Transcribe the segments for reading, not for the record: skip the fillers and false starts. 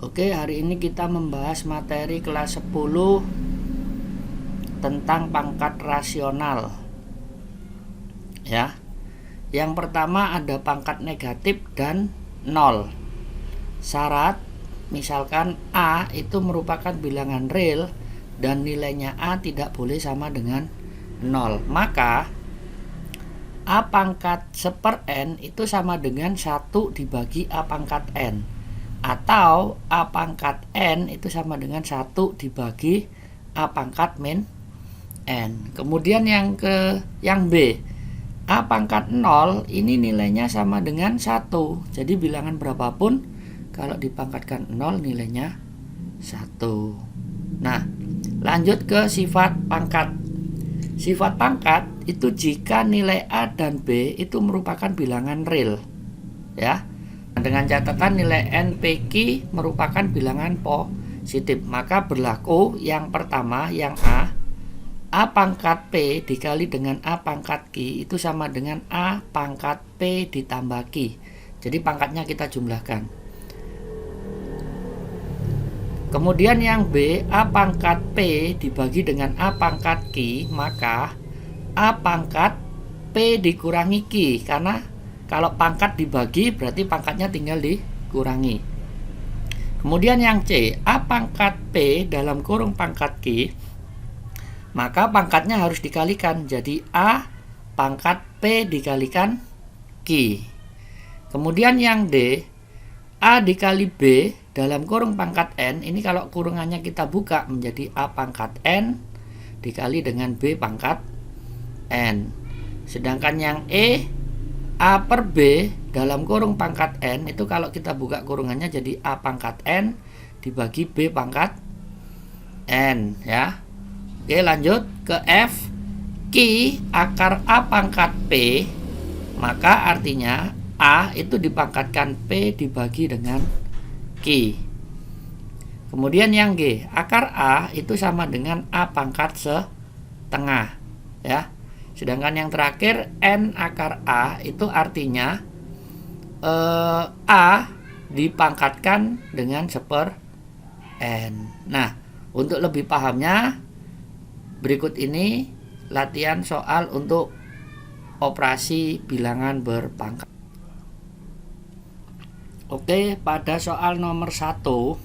Oke, hari ini kita membahas materi kelas 10 tentang pangkat rasional. Ya. Yang pertama ada pangkat negatif dan 0. Syarat misalkan A itu merupakan bilangan real dan nilainya A tidak boleh sama dengan 0. Maka A pangkat 1/n itu sama dengan 1 dibagi A pangkat n. Atau A pangkat n itu sama dengan 1 dibagi A pangkat min n. Kemudian yang B, A pangkat 0 ini nilainya sama dengan 1. Jadi bilangan berapapun kalau dipangkatkan 0 nilainya 1. Nah, lanjut ke sifat pangkat. Sifat pangkat itu jika nilai A dan B itu merupakan bilangan real. Ya. Dengan catatan nilai NPQ merupakan bilangan positif, maka berlaku yang pertama, yang A pangkat P dikali dengan A pangkat Q itu sama dengan A pangkat P ditambah Q. Jadi pangkatnya kita jumlahkan. Kemudian yang B, A pangkat P dibagi dengan A pangkat Q, maka A pangkat P dikurangi Q, karena kalau pangkat dibagi berarti pangkatnya tinggal dikurangi. Kemudian yang C, A pangkat P dalam kurung pangkat Q, maka pangkatnya harus dikalikan. Jadi A pangkat P dikalikan Q. Kemudian yang D, A dikali B dalam kurung pangkat N. Ini kalau kurungannya kita buka menjadi A pangkat N dikali dengan B pangkat N. Sedangkan yang E, A per B dalam kurung pangkat N itu kalau kita buka kurungannya jadi A pangkat N dibagi B pangkat N, ya. Oke, lanjut ke F. Q akar A pangkat P, maka artinya A itu dipangkatkan P dibagi dengan Q. Kemudian yang G, akar A itu sama dengan A pangkat setengah, ya. Sedangkan yang terakhir N akar A itu artinya A dipangkatkan dengan 1/n. Nah, untuk lebih pahamnya berikut ini latihan soal untuk operasi bilangan berpangkat. Oke, pada soal nomor 1,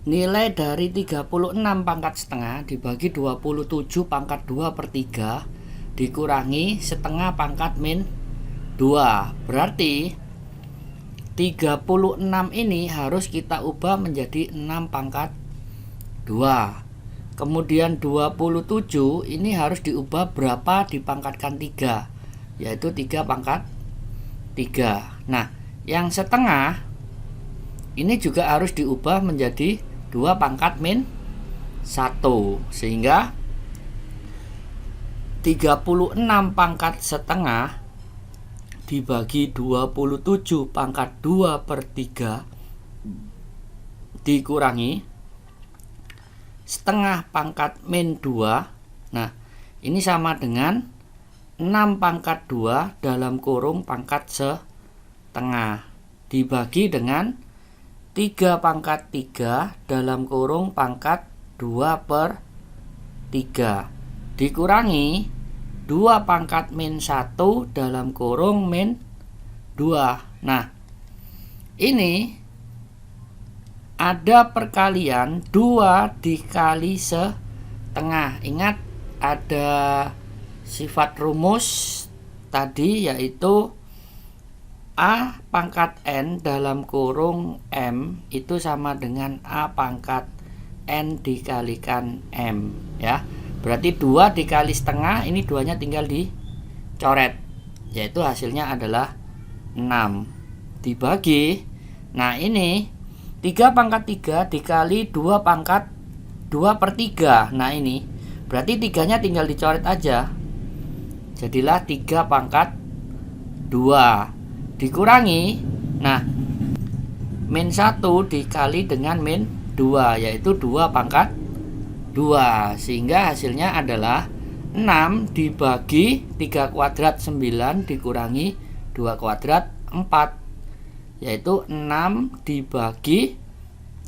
nilai dari 36 pangkat setengah dibagi 27 pangkat 2/3 dikurangi setengah pangkat min 2. Berarti 36 ini harus kita ubah menjadi 6 pangkat 2. Kemudian 27 ini harus diubah berapa dipangkatkan 3, yaitu 3 pangkat 3. Nah, yang setengah ini juga harus diubah menjadi 2 pangkat min 1, sehingga 36 pangkat setengah dibagi 27 pangkat 2/3 dikurangi setengah pangkat min 2. Nah, ini sama dengan 6 pangkat 2 dalam kurung pangkat setengah dibagi dengan 3 pangkat 3 dalam kurung pangkat 2/3 dikurangi 2 pangkat min 1 dalam kurung min 2. Nah, ini ada perkalian 2 dikali setengah. Ingat ada sifat rumus tadi, yaitu A pangkat N dalam kurung M itu sama dengan A pangkat N dikalikan M, ya. Berarti 2 dikali setengah, ini 2-nya tinggal dicoret, yaitu hasilnya adalah 6 dibagi. Nah, ini 3 pangkat 3 dikali 2 pangkat 2/3. Nah, ini berarti 3-nya tinggal dicoret aja, jadilah 3 pangkat 2 dikurangi, nah, min 1 dikali dengan min 2, yaitu 2 pangkat 2, sehingga hasilnya adalah 6 dibagi 3 kuadrat 9 dikurangi 2 kuadrat 4, yaitu 6 dibagi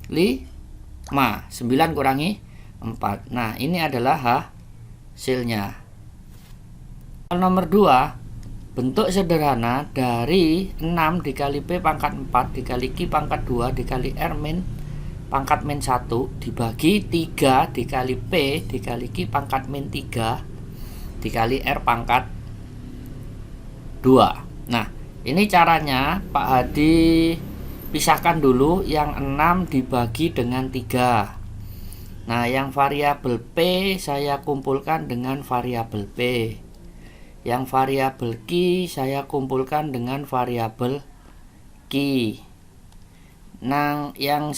5. 9 kurangi 4. Nah, ini adalah hasilnya. Nomor 2, bentuk sederhana dari 6 dikali P pangkat 4 dikali Q pangkat 2 dikali R min pangkat min 1 dibagi 3 dikali P dikali Q pangkat min 3 dikali R pangkat 2. Nah, ini caranya Pak Hadi pisahkan dulu yang 6 dibagi dengan 3. Nah, yang variabel P saya kumpulkan dengan variabel P. Yang variabel Q saya kumpulkan dengan variabel Q. Nah, yang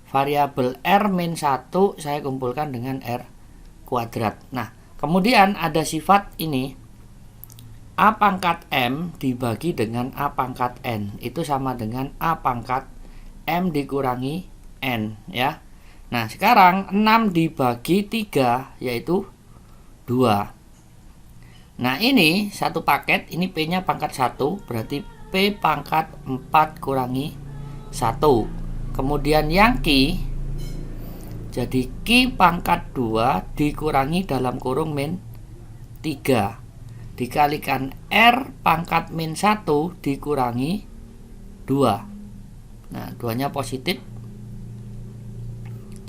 variabel R min 1 saya kumpulkan dengan R kuadrat. Nah, kemudian ada sifat ini, A pangkat M dibagi dengan A pangkat N itu sama dengan A pangkat M dikurangi N, ya. Nah, sekarang 6 dibagi 3 yaitu 2. Nah, ini satu paket, ini P-nya pangkat 1, berarti P pangkat 4 kurangi 1. Kemudian yang Q, jadi Q pangkat 2 dikurangi dalam kurung min 3. Dikalikan R pangkat min 1 dikurangi 2. Nah, 2-nya positif.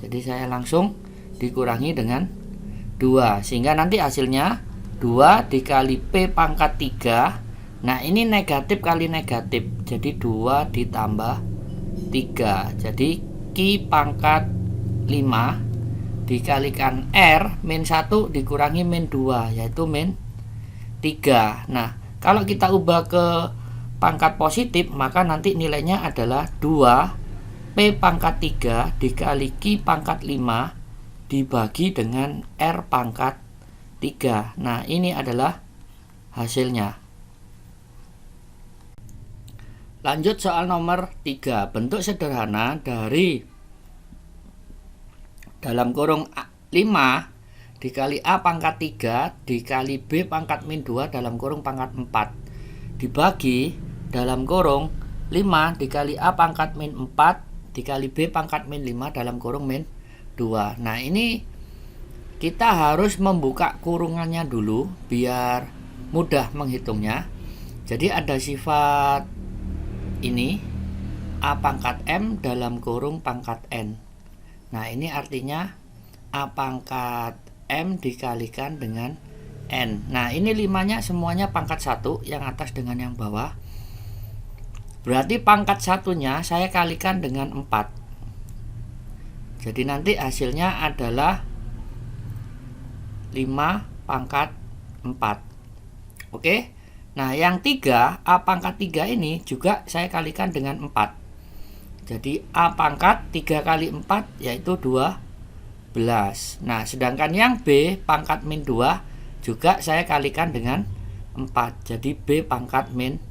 Jadi saya langsung dikurangi dengan 2. Sehingga nanti hasilnya 2 dikali P pangkat 3. Nah, ini negatif kali negatif, jadi 2 ditambah 3. Jadi Q pangkat 5 dikalikan R min 1 dikurangi min 2, yaitu min 3. Nah, kalau kita ubah ke pangkat positif, maka nanti nilainya adalah 2 P pangkat 3 dikali Q pangkat 5 dibagi dengan R pangkat 3. Nah, ini adalah hasilnya. Lanjut soal nomor 3. Bentuk sederhana dari dalam kurung 5 dikali A pangkat 3 dikali B pangkat min 2 dalam kurung pangkat 4 dibagi dalam kurung 5 dikali A pangkat min 4 dikali B pangkat min 5 dalam kurung min 2. Nah, ini kita harus membuka kurungannya dulu biar mudah menghitungnya. Jadi ada sifat ini A pangkat M dalam kurung pangkat N. Nah, ini artinya A pangkat M dikalikan dengan N. Nah, ini 5-nya semuanya pangkat 1, yang atas dengan yang bawah. Berarti pangkat 1-nya saya kalikan dengan 4. Jadi nanti hasilnya adalah 5 pangkat 4. Oke. Nah, yang 3, A pangkat 3 ini juga saya kalikan dengan 4. Jadi A pangkat 3 kali 4 yaitu 12. Nah, sedangkan yang B pangkat min 2 juga saya kalikan dengan 4. Jadi B pangkat min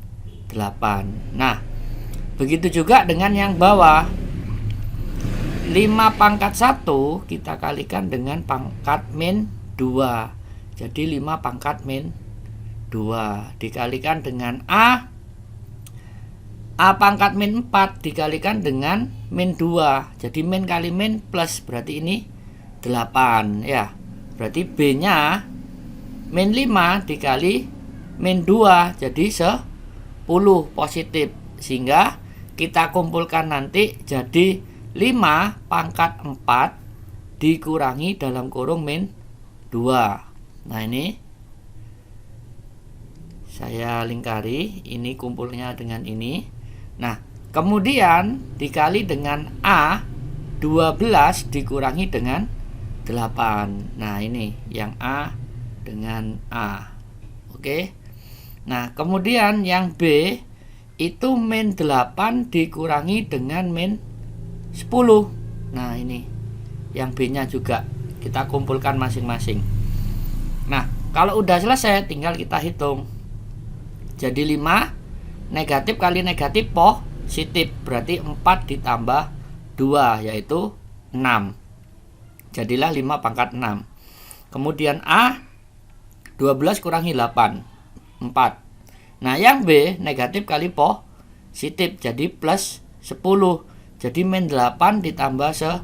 8. Nah, begitu juga dengan yang bawah. 5 pangkat 1 kita kalikan dengan pangkat min 2. Jadi 5 pangkat min 2 dikalikan dengan A pangkat min 4 dikalikan dengan min 2. Jadi min kali min plus, berarti ini 8, ya. Berarti B-nya min 5 dikali min 2, jadi 10 positif. Sehingga kita kumpulkan nanti jadi 5 pangkat 4 dikurangi dalam kurung min 2. Nah, ini saya lingkari, ini kumpulnya dengan ini. Nah, kemudian dikali dengan A 12 dikurangi dengan 8. Nah, ini yang A dengan A. Oke. Nah, kemudian yang B itu min 8 dikurangi dengan min 10. Nah, ini yang B-nya juga kita kumpulkan masing-masing. Nah, kalau udah selesai tinggal kita hitung. Jadi 5 negatif kali negatif positif, berarti 4 ditambah 2 yaitu 6. Jadilah 5 pangkat 6. Kemudian A 12 kurangi 8, 4. Nah, yang B negatif kali positif, jadi plus 10. Jadi min 8 ditambah 10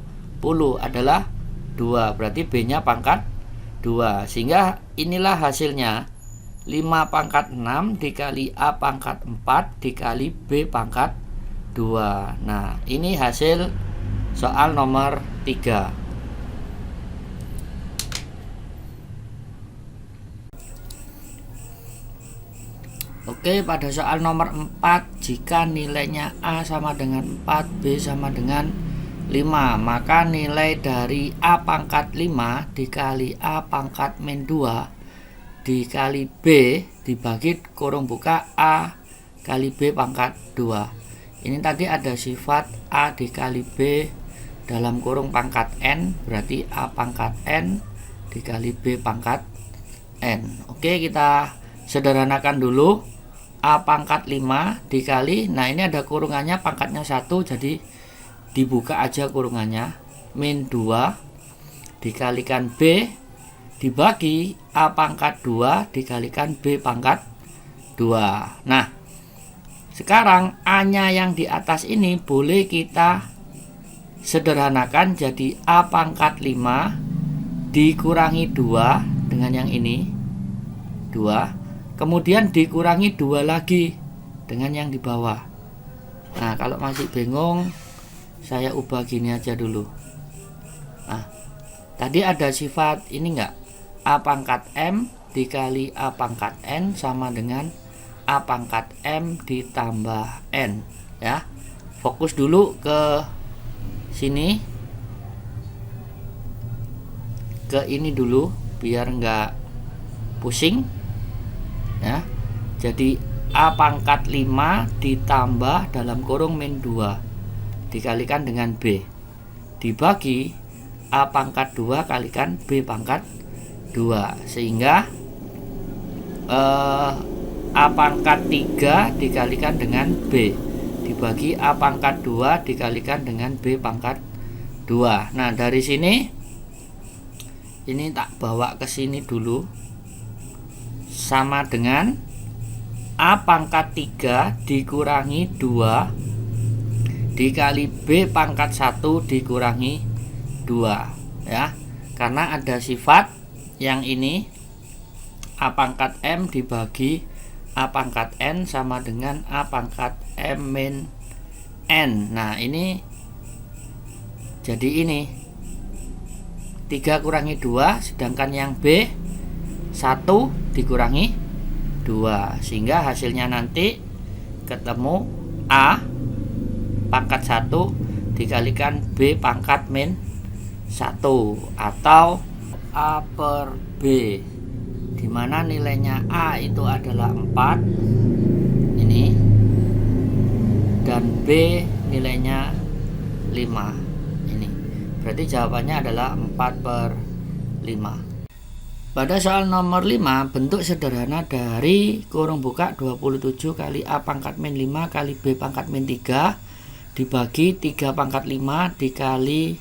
adalah 2. Berarti B-nya pangkat 2. Sehingga inilah hasilnya. 5 pangkat 6 dikali A pangkat 4 dikali B pangkat 2. Nah, ini hasil soal nomor 3. Oke, pada soal nomor 4, jika nilainya A sama dengan 4, B sama dengan 5, maka nilai dari A pangkat 5 dikali A pangkat min 2 dikali B dibagi kurung buka A kali B pangkat 2. Ini tadi ada sifat A dikali B dalam kurung pangkat N, berarti A pangkat N dikali B pangkat N. Oke, kita sederhanakan dulu. A pangkat 5 dikali, nah ini ada kurungannya pangkatnya 1, jadi dibuka aja kurungannya, min 2 dikalikan B dibagi A pangkat 2 dikalikan B pangkat 2. Nah, sekarang A nya yang di atas ini boleh kita sederhanakan jadi A pangkat 5 dikurangi 2 dengan yang ini 2, kemudian dikurangi 2 lagi dengan yang di bawah. Nah, kalau masih bingung, saya ubah gini aja dulu. Nah, tadi ada sifat ini enggak? A pangkat M dikali A pangkat N sama dengan A pangkat M ditambah N. Ya, fokus dulu ke sini, ke ini dulu biar enggak pusing. Ya, jadi A pangkat 5 ditambah dalam kurung min 2 dikalikan dengan B dibagi A pangkat 2 kalikan B pangkat 2, sehingga A pangkat 3 dikalikan dengan B dibagi A pangkat 2 dikalikan dengan B pangkat 2. Nah, dari sini ini tak bawa ke sini dulu, sama dengan A pangkat 3 dikurangi 2 dikali B pangkat 1 dikurangi 2, ya. Karena ada sifat yang ini A pangkat M dibagi A pangkat N sama dengan A pangkat M min N. Nah, ini jadi ini 3 kurangi 2, sedangkan yang B 1 dikurangi 2, sehingga hasilnya nanti ketemu A pangkat 1 dikalikan B pangkat min 1 atau A per B, dimana nilainya A itu adalah 4 ini, dan B nilainya 5 ini. Berarti jawabannya adalah 4 per 5. Pada soal nomor 5, bentuk sederhana dari kurung buka 27 kali A pangkat min 5 kali B pangkat min 3 dibagi 3 pangkat 5 dikali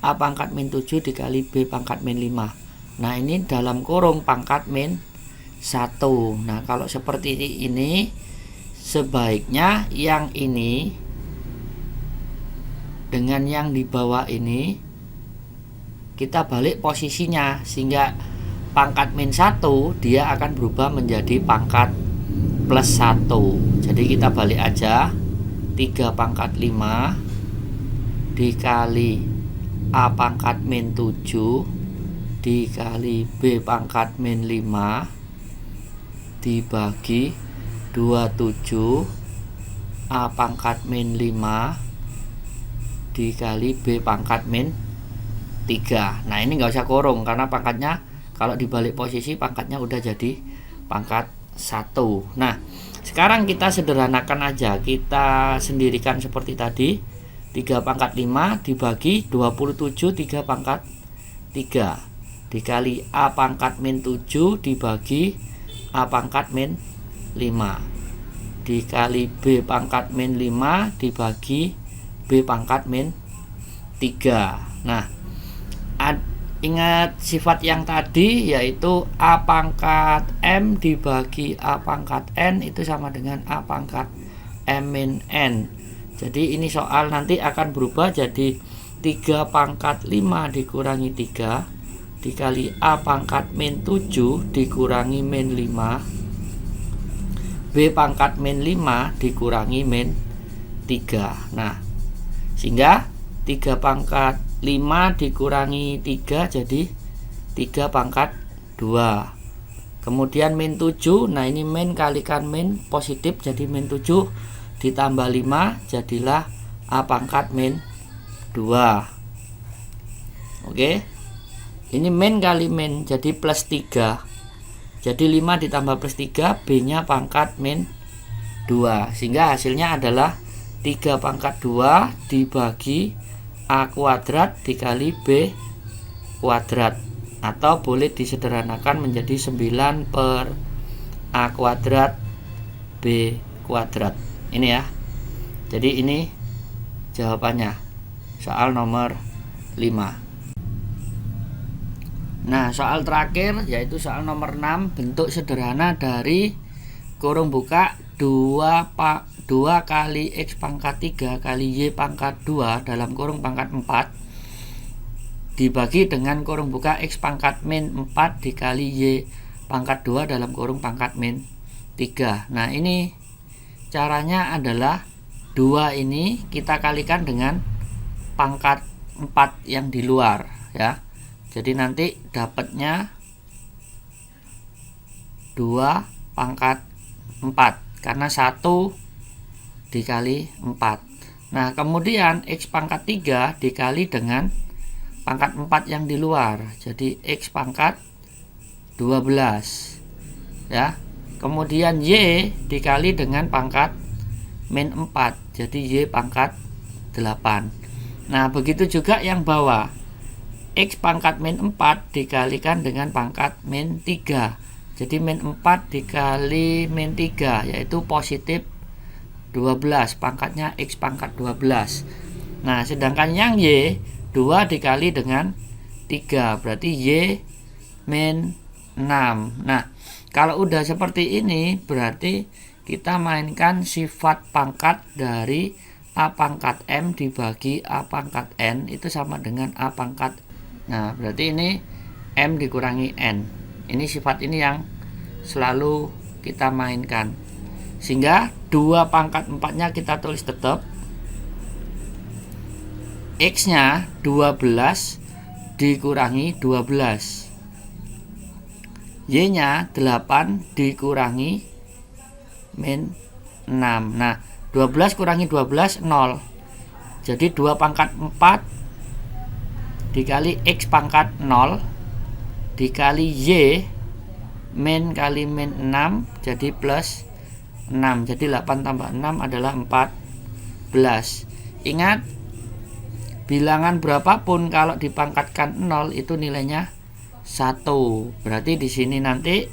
A pangkat min 7 dikali B pangkat min 5. Nah, ini dalam kurung pangkat min 1. Nah, kalau seperti ini sebaiknya yang ini dengan yang di bawah ini kita balik posisinya, sehingga pangkat min 1 dia akan berubah menjadi pangkat plus 1. Jadi kita balik aja, 3 pangkat 5 dikali A pangkat min 7 dikali B pangkat min 5 dibagi 27 A pangkat min 5 dikali B pangkat min 3. Nah, ini nggak usah kurung karena pangkatnya kalau dibalik posisi pangkatnya udah jadi pangkat 1. Nah, sekarang kita sederhanakan aja, kita sendirikan seperti tadi. 3 pangkat 5 dibagi 27 3 pangkat 3 dikali A pangkat min 7 dibagi A pangkat min 5 dikali B pangkat min 5 dibagi B pangkat min 3. Nah, ingat sifat yang tadi, yaitu A pangkat M dibagi A pangkat N itu sama dengan A pangkat M min N. Jadi ini soal nanti akan berubah jadi 3 pangkat 5 dikurangi 3 dikali A pangkat min 7 dikurangi min 5 B pangkat min 5 dikurangi min 3. Nah, sehingga 3 pangkat 5 dikurangi 3 jadi 3 pangkat 2. Kemudian min 7, nah ini min kalikan min positif jadi min 7 ditambah 5 jadilah A pangkat min 2. Oke. Ini min kali min jadi plus 3. Jadi 5 ditambah plus 3 B-nya pangkat min 2. Sehingga hasilnya adalah 3 pangkat 2 dibagi A kuadrat dikali B kuadrat. Atau boleh disederhanakan menjadi 9 per A kuadrat B kuadrat. Ini ya. Jadi ini jawabannya. Soal nomor 5. Nah, soal terakhir yaitu soal nomor 6, bentuk sederhana dari kurung buka 2 kali X pangkat 3 kali Y pangkat 2 dalam kurung pangkat 4 dibagi dengan kurung buka X pangkat min 4 dikali Y pangkat 2 dalam kurung pangkat min 3. Nah, ini caranya adalah 2 ini kita kalikan dengan pangkat 4 yang di luar ya. Jadi nanti dapatnya 2 pangkat 4 karena 1 dikali 4. Nah, kemudian X pangkat 3 dikali dengan pangkat 4 yang di luar. Jadi X pangkat 12 ya. Kemudian Y dikali dengan pangkat min 4. Jadi Y pangkat 8. Nah, begitu juga yang bawah. X pangkat min 4 dikalikan dengan pangkat min 3. Jadi min 4 dikali min 3 yaitu positif 12. Pangkatnya X pangkat 12. Nah, sedangkan yang Y 2 dikali dengan 3 berarti Y min 6. Nah, kalau udah seperti ini berarti kita mainkan sifat pangkat dari A pangkat M dibagi A pangkat N itu sama dengan A pangkat. Nah, berarti ini M dikurangi N. Ini sifat ini yang selalu kita mainkan. Sehingga 2 pangkat 4-nya kita tulis tetap. X-nya 12 dikurangi 12. Y-nya 8 dikurangi min 6. Nah, 12 kurangi 12 0. Jadi 2 pangkat 4 dikali X pangkat 0 dikali Y min kali min 6 jadi plus 6. Jadi 8 tambah 6 adalah 14. Ingat, bilangan berapapun kalau dipangkatkan 0 itu nilainya 1. Berarti di sini nanti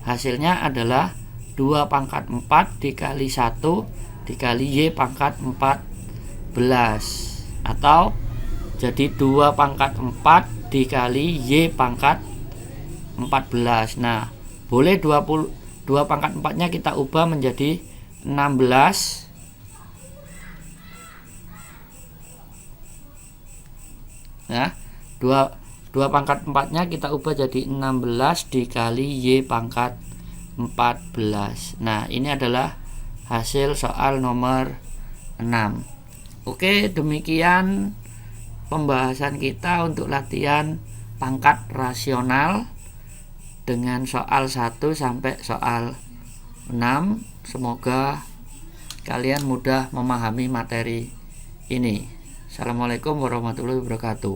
hasilnya adalah 2 pangkat 4 dikali 1 dikali Y pangkat 14. Atau jadi 2 pangkat 4 dikali Y pangkat 14. Nah, boleh 2 pangkat 4-nya kita ubah menjadi 16. Ya, 2 pangkat 4-nya kita ubah jadi 16 dikali Y pangkat 14. Nah, ini adalah hasil soal nomor 6. Oke, demikian pembahasan kita untuk latihan pangkat rasional dengan soal 1 sampai soal 6. Semoga kalian mudah memahami materi ini. Assalamualaikum warahmatullahi wabarakatuh.